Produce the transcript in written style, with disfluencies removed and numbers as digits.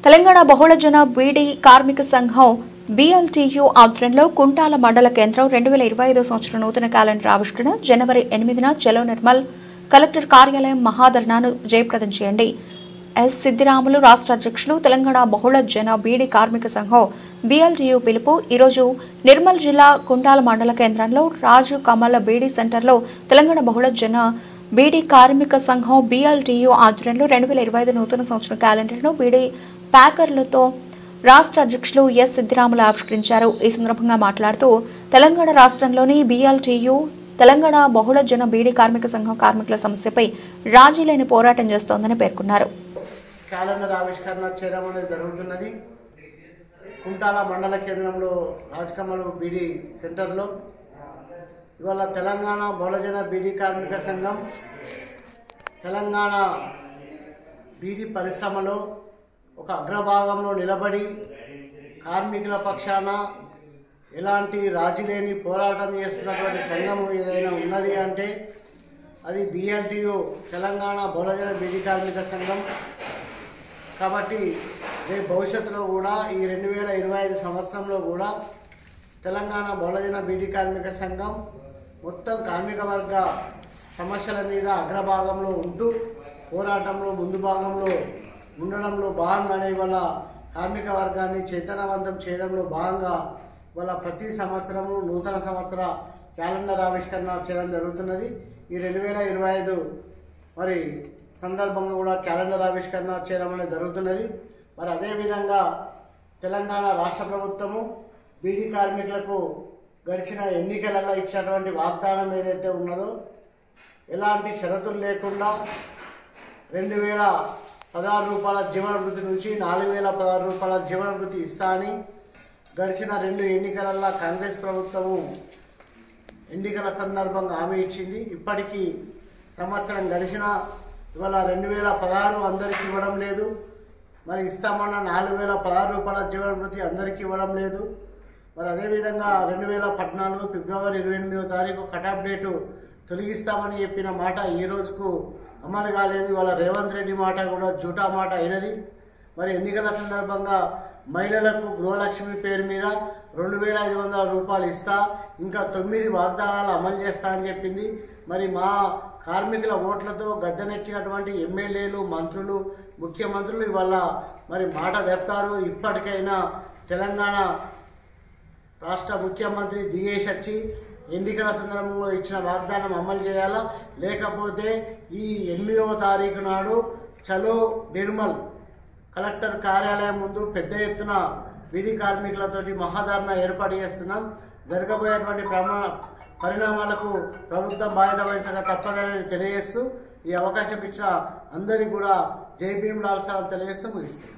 తెలంగాణ బహుళజన బీడీ కార్మిక సంఘం BLTU ఆధ్వర్యంలో కుంటాల మండల కేంద్రం 2025 సంవత్సరం నూతన క్యాలెండర్ ఆవిష్కరణ జనవరి 8న చలో నిర్మల్ కలెక్టర్ కార్యాలయం మహాధర్నాను జయప్రదం చేయండి. ఎస్ సిద్దిరాములు రాష్ట్ర అధ్యక్షులు తెలంగాణ బహుళజన బీడీ కార్మిక సంఘం BLTU పిలుపు. ఈరోజు నిర్మల్ జిల్లా కుంటాల మండల కేంద్రంలో రాజు కమల బీడీ సెంటర్లో తెలంగాణ బహుళజన బీడీ కార్మిక సంఘం BLTU ఆధ్వర్యంలో 2025 నూతన సంవత్సరం క్యాలెండర్ను బీడీ ప్యాకర్లతో రాష్ట్ర అధ్యక్షులు ఎస్ సిద్దిరాములు ఆవిష్కరించారు. ఈ సందర్భంగా మాట్లాడుతూ తెలంగాణ రాష్ట్రంలోని BLTU తెలంగాణ బహుళజన బీడీ కార్మిక సంఘం కార్మికుల సమస్యపై రాజీ లేని పోరాటం చేస్తోందని పేర్కొన్నారు. క్యాలెండర్ ఆవిష్కరణ చేయడం అనేది జరుగుతున్నది. కుంటాల మండల కేంద్రంలో రాజకమల్ బీడీ సెంటర్లో ఇవాళ తెలంగాణ బహుళజన బీడీ కార్మిక సంఘం తెలంగాణ బీడీ పరిశ్రమలో ఒక అగ్రభాగంలో నిలబడి కార్మికుల పక్షాన ఎలాంటి రాజీ లేని పోరాటం చేస్తున్నటువంటి సంఘం ఏదైనా ఉన్నది అంటే అది BLTU తెలంగాణ బహుళజన బీడీ కార్మిక సంఘం. కాబట్టి రేపు భవిష్యత్తులో కూడా ఈ 2025 సంవత్సరంలో కూడా తెలంగాణ బహుళజన బీడీ కార్మిక సంఘం మొత్తం కార్మిక వర్గ సమస్యల మీద అగ్రభాగంలో ఉంటూ పోరాటంలో ముందు భాగంలో ఉండడంలో భాగంగానే ఇవాళ కార్మిక వర్గాన్ని చైతన్యవంతం చేయడంలో భాగంగా ఇవాళ ప్రతి సంవత్సరము నూతన సంవత్సర క్యాలెండర్ ఆవిష్కరణ చేయడం జరుగుతున్నది. ఈ 2025 మరి సందర్భంగా కూడా క్యాలెండర్ ఆవిష్కరణ చేయడం అనేది జరుగుతున్నది. మరి అదేవిధంగా తెలంగాణ రాష్ట్ర ప్రభుత్వము బీడీ కార్మికులకు గడిచిన ఎన్నికలలో ఇచ్చినటువంటి వాగ్దానం ఏదైతే ఉన్నదో ఎలాంటి షరతులు లేకుండా 2016 రూపాయల జీవన వృత్తి నుంచి 4016 రూపాయల జీవన వృత్తి ఇస్తా అని గడిచిన 2 ఎన్నికలలో కాంగ్రెస్ ప్రభుత్వము ఎన్నికల సందర్భంగా హామీ ఇచ్చింది. ఇప్పటికీ సంవత్సరం గడిచిన ఇవాళ 2016 అందరికీ ఇవ్వడం లేదు. మరి ఇస్తామన్న 4016 రూపాయల జీవన వృత్తి అందరికీ ఇవ్వడం లేదు. మరి అదేవిధంగా 2014 ఫిబ్రవరి 28వ తారీఖు కటాఫ్ డేటు తొలగిస్తామని చెప్పిన మాట ఈ రోజుకు అమలు కాలేదు. ఇవాళ రేవంత్ రెడ్డి మాట కూడా జూటా మాట అయినది. మరి ఎన్నికల సందర్భంగా మహిళలకు గృహలక్ష్మి పేరు మీద 2500 రూపాయలు ఇస్తా, ఇంకా 9 వాగ్దానాలు అమలు చేస్తా అని చెప్పింది. మరి మా కార్మికుల ఓట్లతో గద్దెనెక్కినటువంటి ఎమ్మెల్యేలు, మంత్రులు, ముఖ్యమంత్రులు ఇవాళ మరి మాట తప్పారు. ఇప్పటికైనా తెలంగాణ రాష్ట్ర ముఖ్యమంత్రి దిగేసి వచ్చి ఎన్నికల సందర్భంలో ఇచ్చిన వాగ్దానం అమలు చేయాలా, లేకపోతే ఈ 8వ తారీఖు నాడు చలో నిర్మల్ కలెక్టర్ కార్యాలయం ముందు పెద్ద ఎత్తున బీడీ కార్మికులతోటి మహాధర్నా ఏర్పాటు చేస్తున్నాం. జరగబోయేటువంటి పరిణామాలకు ప్రభుత్వం బాధ్యత వహించక తప్పదనేది తెలియజేస్తూ ఈ అవకాశం ఇచ్చిన అందరికీ కూడా జై భీమ్ లాల్ సార్ తెలియజేస్తూ ముగిస్తుంది.